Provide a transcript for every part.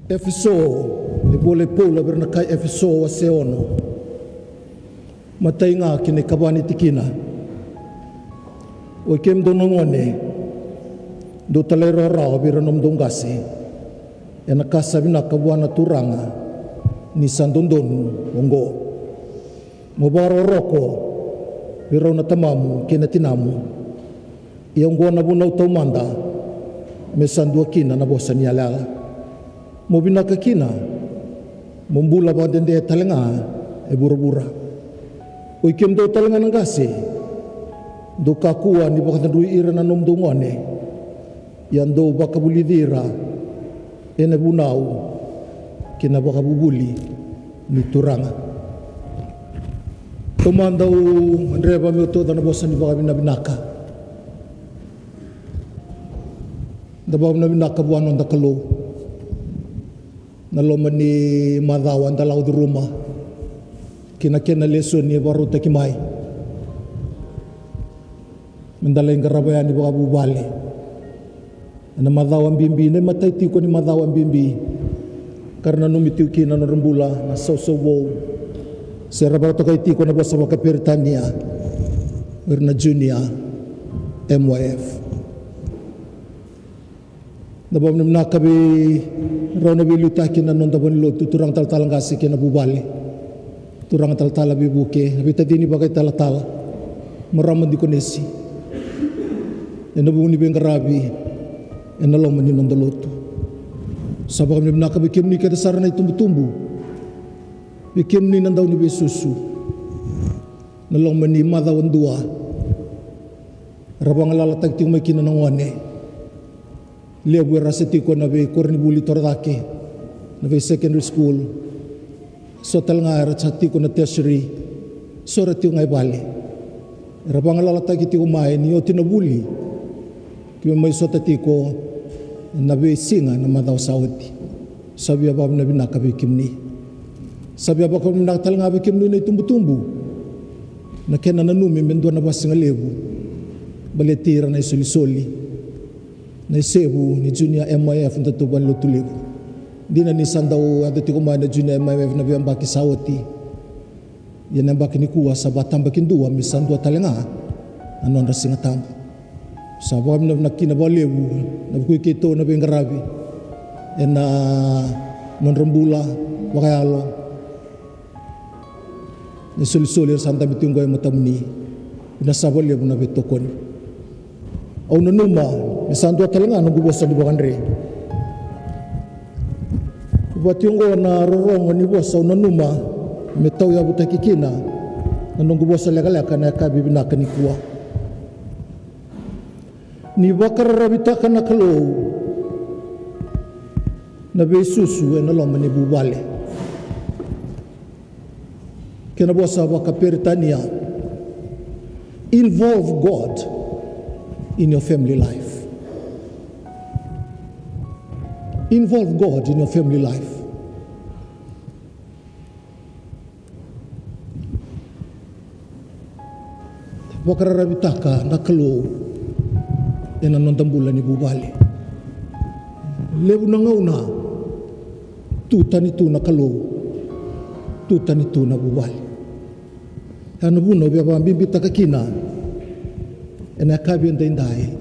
Efeso le bole pula berna kai Efeso wa seono matai nga kine kabani tikina o kem donongone do talero rao biranom dongasi ena kasabina kabwana turanga ni sandondon ongo mobaro roko birona tamamu kina tinamu ionggo na bunau taumanda mesandua kina na bosa ni alala mobina kakina mombula ba dende talenga e bura-bura o ikem do talenga nangasi do kakua ni baka tandui ira na nomdongone yan do baka bulidira ene bunau kina baka bubuli ni turanga tumandau andreba mi to na bosa ni baka binabinaka dabaw na binaka buwanon da kalo naloman ni madawan dalaw di rumah kina leso ni baru takimay mendalain garabayan ni baka bubali na madawan bimbi na matay tiko ni madawan bimbi karena numitiw kina na rambula na sausawaw sira baru to kay tiko na basa makapiritania na junior MYF nabam nam nakabi rona biluta kina non dabon lo turang tal-talang kasi kina bubali turang tal-tala bibuke habita dini bagay tal-tala maramon di konesi ena buni bengarabi ena lo mani non daloto sabak nam nakabi kimni kada sarana itumbu-tumbu bikimni nandaw ni besusu nalong mani madawan dua rabang lalatag ting may kinanangwane liabu raseti ko na be korni buli tordake na be secondary school so tal nga rasati ko na tertiary so rati ngai bali rabang lalata kiti ko mai ni oti na buli ki mai so tati ko na be singa na madaw sauti sabi abab na binaka be kimni sabi abab ko na tal nga be kimni na tumbu-tumbu na kena nanumi mendo na basinga lebu baletira na isoli-soli na sebu ni junior MYF na tuban lutulibu di na ni sandaw adati kumain na junior MYF na biyang baki sawati yan ang baki ni kuwa sa batang bakin duwa misandwa talenga ano ang rasing atambo sa bawam na nakinabalibu na bukikito na biyang garabi yan na manrambula wakayalo ni sulisulir santa mitunggoy matamuni inasabalibu na bitokon au nanuma misandwa talenga nung gubosa di bakandre kubationgo na rorongo ni bosa au nanuma metaw ya butakikina nung gubosa legalaka na kabibinaka ni kuwa ni bakararabitaka na kalo na besusu na loma ni bubale kena bosa bakaperitania involve God in your family life. Involve God in your family life. Bakararabitaka nakalo ena nondambula ni bubali. Lebu na ngauna tutan itu nakalo tutan itu na bubali. Ano buno biya bimbita kakina and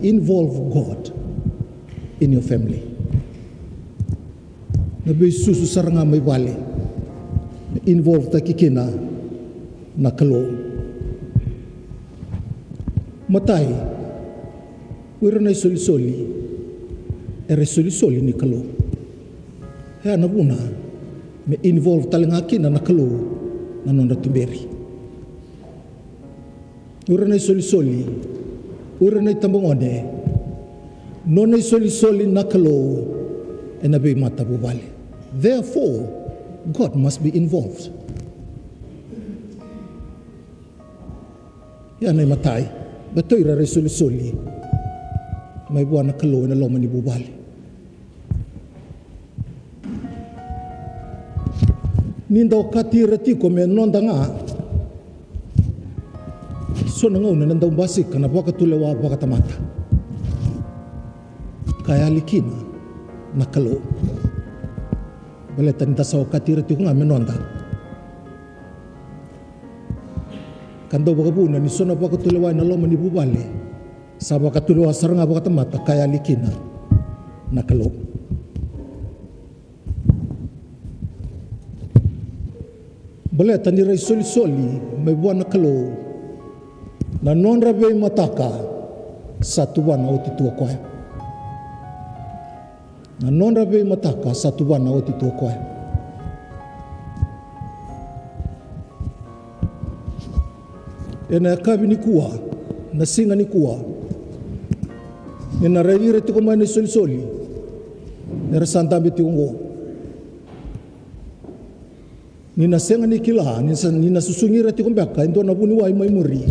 involve God in your family. Nabi susu saranga may bali involve takikina na kalo matay wira na solisoli ere solisoli ni kalo kaya nabuna may involve talangakina na kalo na nondatuberi wira na solisoli ura na itambongone nona isoli-soli nakalo e nabi mata bubali. Therefore, God must be involved. Yan ay matay. Batoy ra isoli-soli may buwan nakalo na loma ni bubali. Nindaw katirati ko menonda nga so nangauna nandaw basik kana baka tulewa baka tamata kaya likina nakalo Bale tanita sa katira ti ko nga menonda. Kando baka puna ni sona baka tulaway na loma ni bubale. Sa baka tulawa sarang baka tamata kaya likina nakalo. Bale tanira soli-soli may buwan nakalo na non rabe mataka sa tuwan na utitua ko. Na non rabe mataka sa tuwan na utitua ko. Ena kabi ni kuwa, na singa ni kuwa. Ena raire ti ko mani soli-soli. Nera santambi ti ko. Nina senga ni kila, nina susungira ti ko baka indo na buni wai mai muri.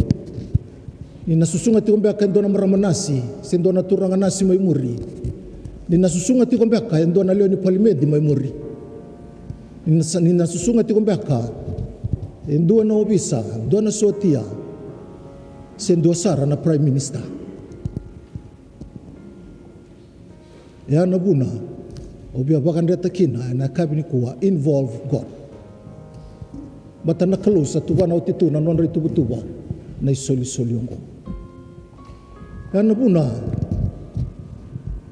Nina susunga ti ko baka indo na maramanasi, sendo na turanga nasi mai muri. Nina susunga ti ko baka indo na leo ni palimedi mai muri. Nina susunga ti ko baka indo na obisa, indo na sotia. Sendo sara na prime minister. Ya na buna, obia bakan reta kina na kabini kuwa involve God. Bata na kalu sa tuwa na utitu na non rituba na isoli-soli ko. Ya na buna,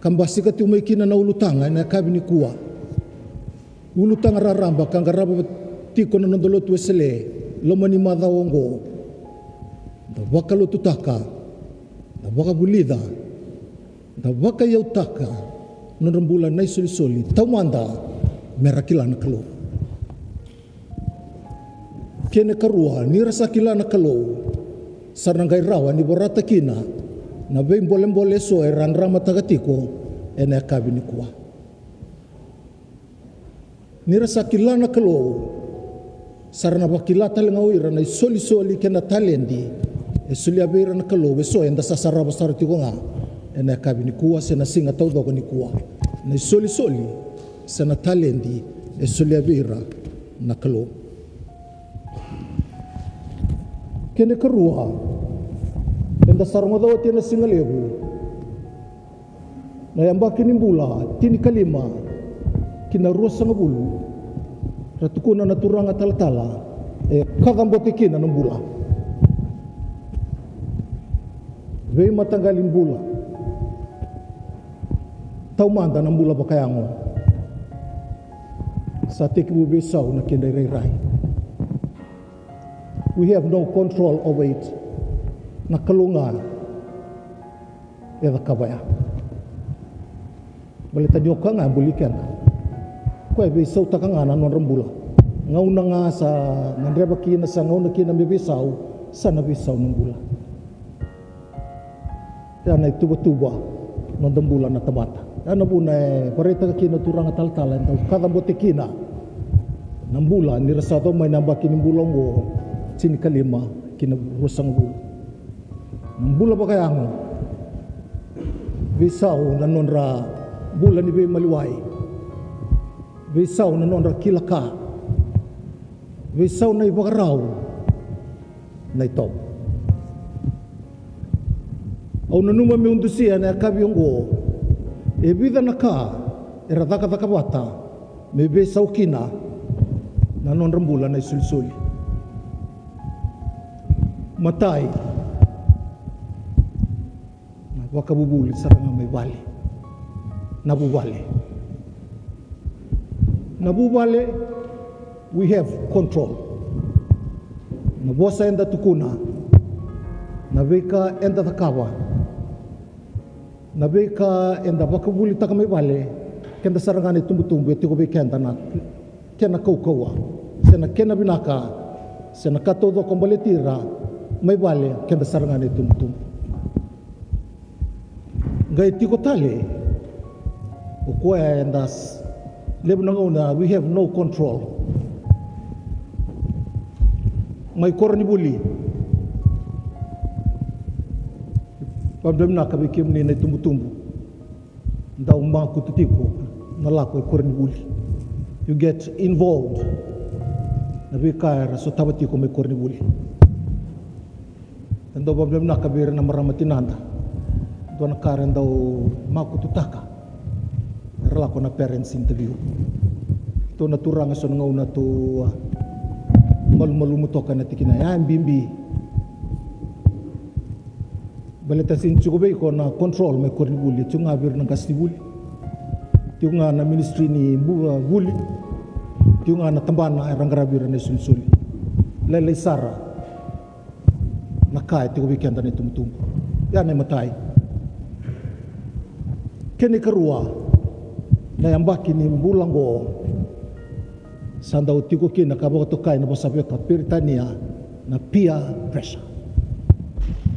kambasi ka ti umaikina na ulutanga na kabini kuwa. Ulutanga raramba kang garaba tiko na nondolo tuwesele lomani madawongo. Da baka lututaka, da baka bulida, da baka yautaka, nonrambulan na isoli-soli, taumanda, merakila na kalo. Kene karua, nirasa kila na kalo, sarangay rawa ni borata kina, na bay mbole-mbole so e ranrama tagatiko, ene akabi ni kuwa. Nirasa kila na kalo, sarana bakila talenga uira na isoli-soli kena talendi, e suli abira na kalo, e so enda sasaraba sarati ko nga, ene akabi ni kuwa, sena singa taudo ko ni kuwa. Na isoli-soli, sena talendi, e suli abira na kalo. Kene karua, enda sarunga daw tina singalebu, na yamba kinimbula, tini kalima, kinarua sa ngabulu, ratukuna naturanga talatala, e kagambote kina ng bula. Vei matanggalin bula, taumanda ng bula bakayango, sa tikibubisaw na kinairay-ray. We have no control over it. Nakalunga eda kabaya. Balita nyo ka nga, bulikan. Kaya bisaw ta ka nga na non rambula. Ngauna nga sa nandreba kina sa ngauna kina bibisaw sa nabisaw ng bula. Yan ay tuba-tuba ng dambula na tabata. Yan po na parita ka kina turang atal-talan. Kada bote kina ng bula, nirasato may nambakin ng bulang mo sini kalima kinarusang bula. Ng bula ba kaya mo? Bisaw na nonra bula ni Bay Maliway. Bisaw na nonra kilaka. Bisaw na ibakaraw na ito. Au nanuma mi undusia na kabiyong go. E bida na ka, eradaka-daka bata, may bisaw kina na nonra bula na isul-suli. Matay na wakabubuli sarang may bali nabubali we have control nabosa enda tukuna nabeka enda takawa nabeka enda wakabuli taka may bali kenda sarangani tumbu-tumbu eti ko be kenda na kena kaukawa sena kena binaka sena katodo kombaletira may bale kenda sarangan itumtum. Gay tiko tali, ukwa endas lebo nang una we have no control. May korni buli. Pabdam na kabikim ni na tumbu-tumbu. Ndaw mga kututiko nalako korni buli. You get involved. Nabikar so tabati ko may korni buli. Ando problem na kabir na maramatinanda. Doon karen daw makututaka. Rala ko na parents interview. to naturanga so nga una to malumutoka na tikina ya bimbi baleta sin chugubay ko na control may kornibuli tunga bir ng kasnibuli tunga na ministry ni buli tunga na tambana rangrabir na sunsuli lelay sara nakay tugubi kanda ni tumtum yan ay matay kini karua na yambaki ni mbulango sanda utiko kina kabako tukay na basabi ka piritania na peer pressure.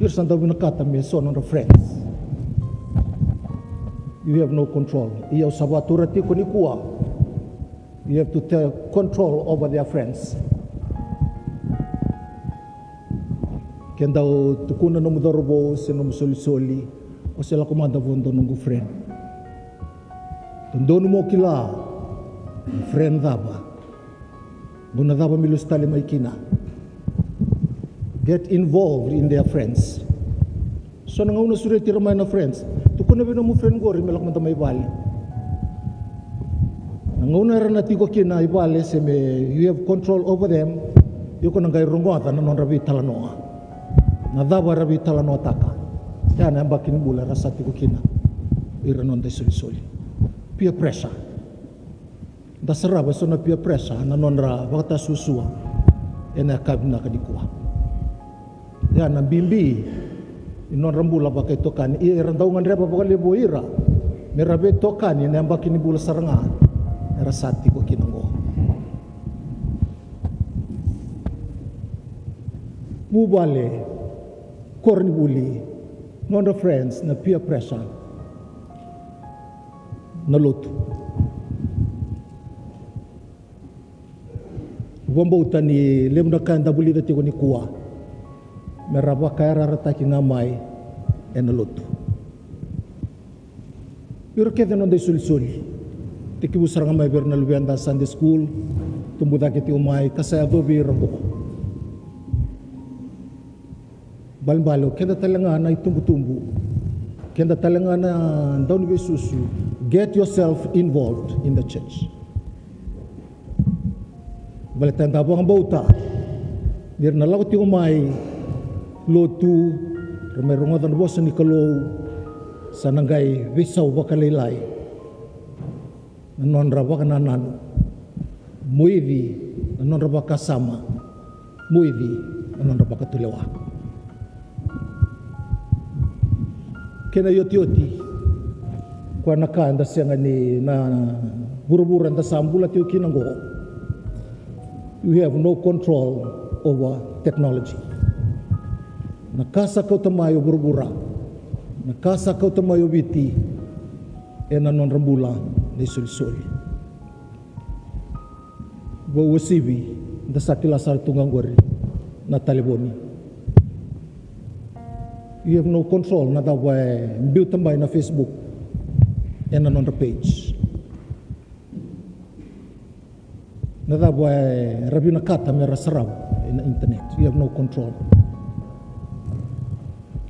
You're sanda binakata me son on the friends. You have no control. Iyaw sabatura tiko ni kuwa. You have to take control over their friends. Kenda tukuna no mudorobo sino musoli-soli o sila kumanda vondo nungu friend. Tundono mo kila friend daba. Buna daba milustali maikina. Get involved in their friends. So nang una suri tiramay na friends. Tukuna bino mo friend gori melak man tamay bali. Nang una ranati ko kina ibali seme you have control over them. Yuko nang gay rungota nanon rabi talanoa. Nadaba rabi talanoa taka. Yan ang bakin bula rasati ko kina. Iranon day soli-soli. Peer pressure. Dasaraba so na peer pressure nanon ra bakta susua. Ena kabina kadikuwa. Yan ang bimbi inon rambula bakay tokan irandaw nga reba bakal libo ira merabe tokan yan ang bakin bula saranga rasati ko kinango mubale kornibuli non the friends na peer pressure na luto wambautan ni lemna kanda buli dati ko ni kuwa meraba kaya rarataki ngamay enaluto. Pero kaya non day sul-suli. Tikibusar nga may bernalubianda Sunday school, tumbuda kiti umay, kasaya dobi rabo. Balbalo, kaya talaga na itumbu-tumbu. Kaya talaga na daw ni Yesusu, get yourself involved in the church. Balitan tabo ang bauta. Bernalaw ti umay, lotu remerunga dan bosa ni kalau sananggai visau bakalailai nanon raba kananan muivi nanon raba kasama muivi nanon raba katulewa kena yoti kwa naka anda sianga ni na buru-buru anda sambula tiu kinango you have no control over technology. Nakasa kau tamayo burbura, nakasa kau tamayo biti, nanon rambula ni sul-suli. Bawasibi, dasakila sar tunggang gori na taliboni. You have no control na daway build tambay na Facebook, nanon the page. Na daway rabi nakata mera sarab in the internet. You have no control.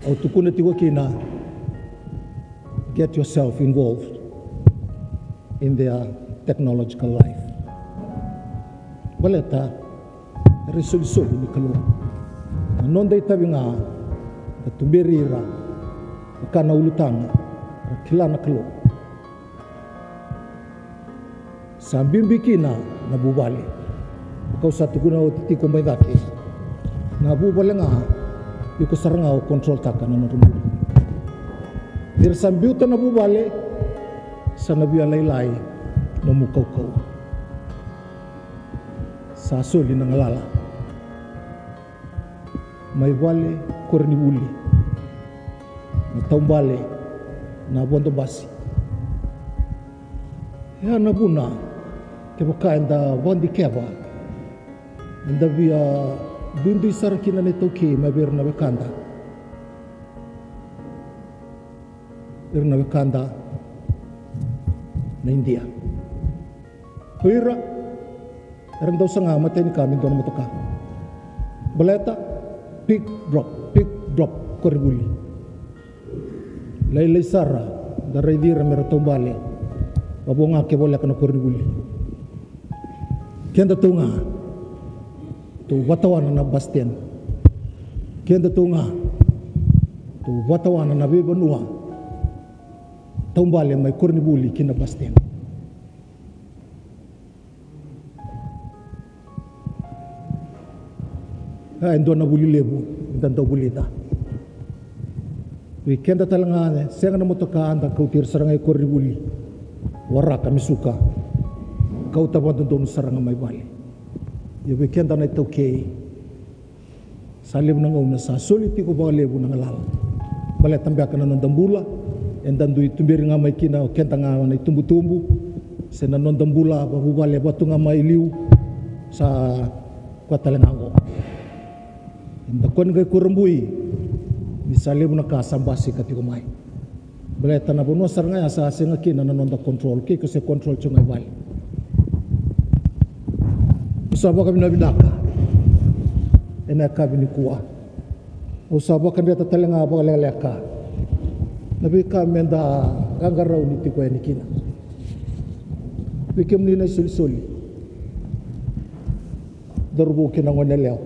O tukuna tiwa kina, get yourself involved in their technological life. Baleta, resolution ni kalu. Non day tabi nga, tumbirira, kana ulutang, kilana kalu. Sa bimbi kina, nabubali. Kau sa tukuna o titi kumbay dati, nabubali nga, iko saranga o control taka na narumuli. Dir sambiuta na bubale sa nabialaylay na mukaw-kaw. Sa suli ng alala. May bale kornibuli. Nataumbale na bondobasi. Yan nabuna kebakain da bondi keba. Anda via Dundi sarakina nito ki mabir na bekanda. Bir na bekanda na India. Huira. Erang daw sa nga matay ni kami doon motoka. Baleta pick drop koribuli. Laylay sara daray dira mera tombale. Babonga ke bola kana koribuli. Kenda tunga tu watawan na Bastian. Kenda tunga tu watawan na Bebanua. Taumbale may Cornibuli kina Bastian. Endo na buli lebu dan do bulita. Weekend talanga senga na motoka anda kautir sarangay Cornibuli. Wara kami suka. Kau tapan don sarang may bali. Ya weekend na ito kay salim nang una sa soliti ko ba lebu nang alal. Bale tambak na non dambula and dan du tumbir nga may kina kenta nga na tumbu-tumbu sena non dambula babubale batu nga may liu sa kwatalango. Inda kon gay kurambui ni salim na kasambasi kati kumay. Bale tanabunwa sarangay sa senga kina na non da control ki kasi control chungay bali. Usaba kami na binaka. Ena kami ni kuwa. Usaba kami na talanga ba kaleka. Nabi kami na gangaraw ni tiko ni kina. Bikim ni na sul-suli. Darbo kinangon na leo.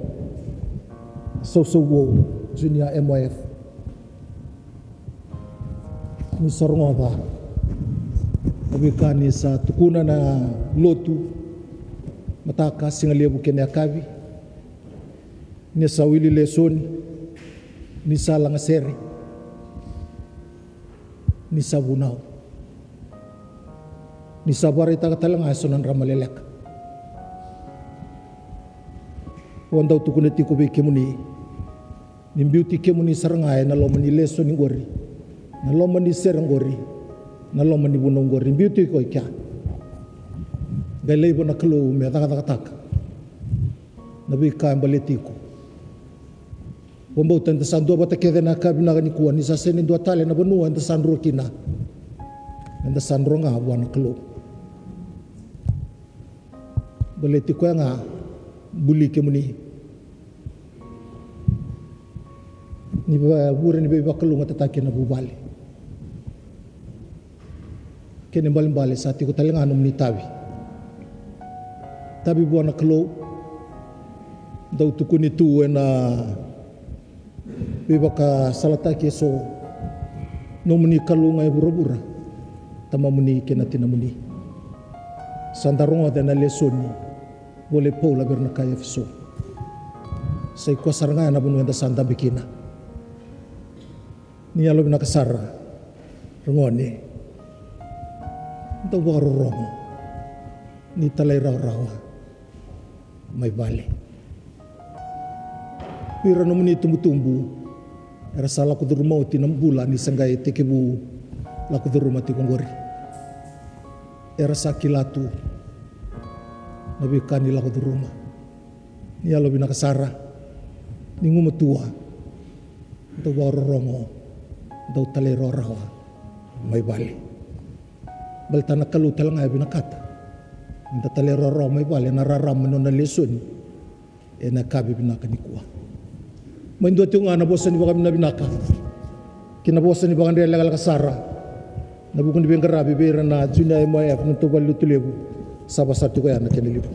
So wo junior MYF. Ni sarungoda. Nabi kani sa tukuna na lotu. Mataka singalebu kene akabi ni sawili lesoni ni sala ngasere ni sabunau ni sabari takalanga sonan ramalelek wanda tukuneti ko be kemuni ni beauty kemuni sarangay na lomani lesoni ngori na lomani serangori na lomani bunongori beauty ko ikya galay bo nakalo me taka nabi kaam baletiko bombo tanda sando bata kede na kabina ni kuan ni sa senin do tale na bonua nda sandro kina nda sandro nga buan nakalo baletiko nga buli kemuni ni ba bure ni be bakalo nga tatake na bubali kene balimbali sa ti ko talenga num ni tabi tabi buana kalo daw tukuni tu na bibaka salataki so no muni kalo ngai bura-bura tama muni kenatina muni sandaronga dana lesoni boleh paula berna kaya fiso sai ko saranga na bunu enda sanda bikina ni alo bina kasara rengoni daw baro rongo ni talay raw-rawa may bali. Pira naman ni tumbu-tumbu. Era sa lako do rumah tinambula ni sanggay tekebu lako do rumah tikongori. Era sa kilatu. Nabi kani lako do rumah. Ni alo binakasara. Ni ngumutua. Daw rongo. Daw talero rawa. May bali. Balta nakalutal nga binakata. Nda talero raw may bali nararam no na lesson e nakabi binaka ni kuwa maindo tiung ana bosan ni bakam na binaka kinabosan ni bakan dia lagal kasara nabukun di bengkarabi bera na junior MYF nto balu tulebu sabasatu ko yana kenelibu